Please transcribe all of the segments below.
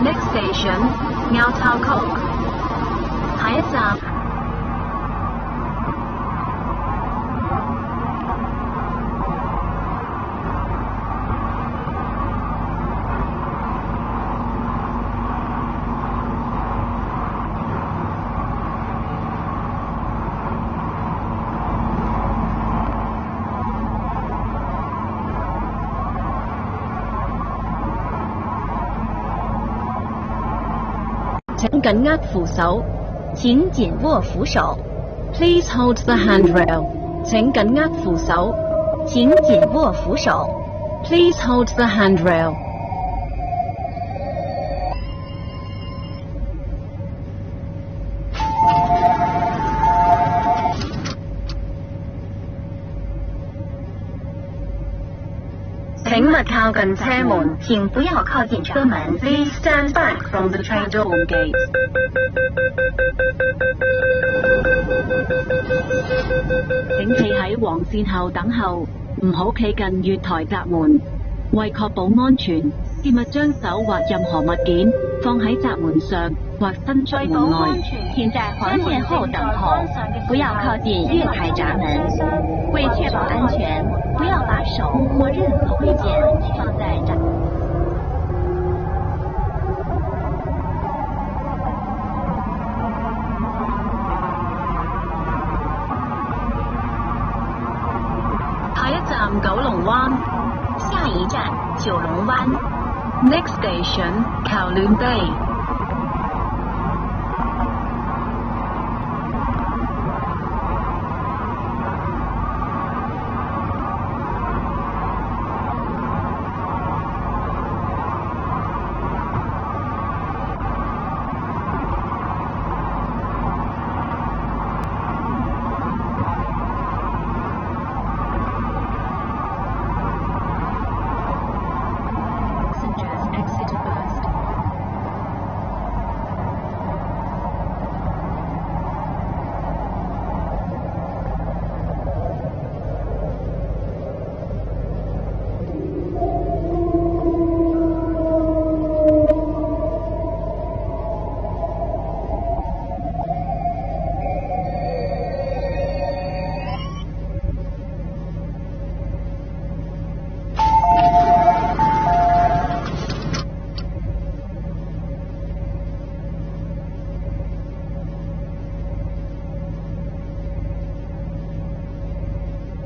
Next station, Ngao Tau Kok. 下一站。請緊握扶手，請緊握扶手。Please hold the handrail。請緊握扶手，請緊握扶手。Please hold the handrail。請勿靠近車門，請不要靠近車門。Please stand back from the train door gate。請企喺黃線後等候，唔好企近月台閘門。為確保安全，切勿將手或任何物件放喺閘門上或伸出門外。請在黃線後等候，不要靠近月台閘門。為確保安全，不要把手或任何物件放在閘門。下一站九龍灣。下一站九龍灣。Next station, Kowloon Bay。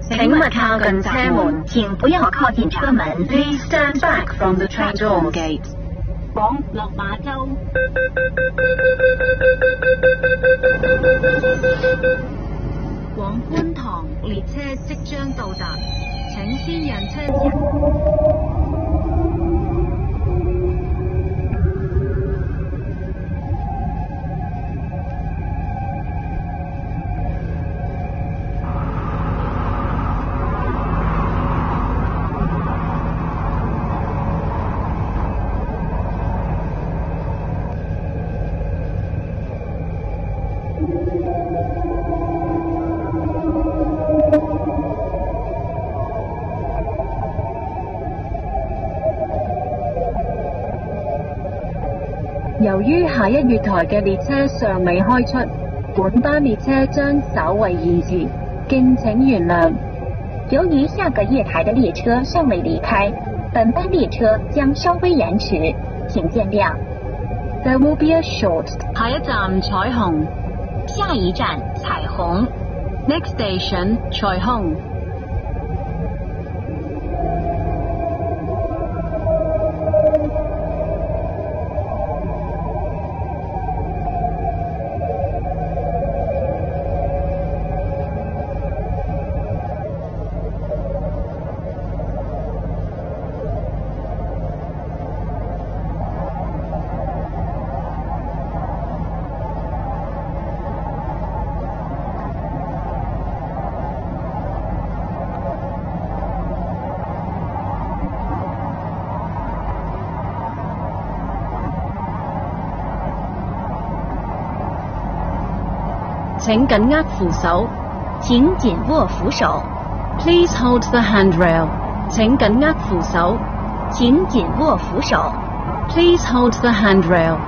請勿靠近車門，請不要靠近車門。Please stand back from the train door gate。往落馬洲。往觀塘列車即將到達，請先讓車前。由於下一月台嘅列車尚未開出，本班列車將稍為延遲，敬請原諒。由於下個月台的列車尚未離開，本班列車將稍微延遲，請見諒。There will be a short。下一站彩虹。下一站彩虹。Next station 彩虹。請緊握扶手，請緊握扶手。Please hold the handrail。請緊握扶手，請緊握扶手。Please hold the handrail.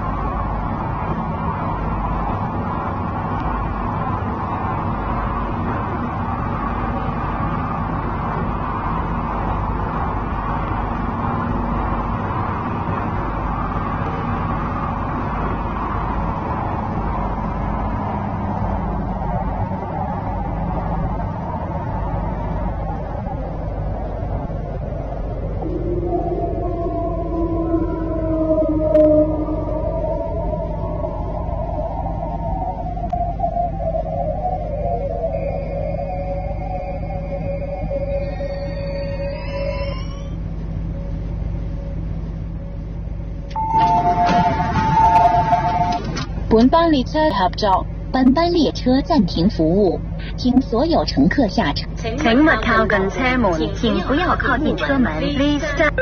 本班列車合作，本班列車暫停服務，請所有乘客下車。請勿靠近車門，請不要靠近車門。Please stand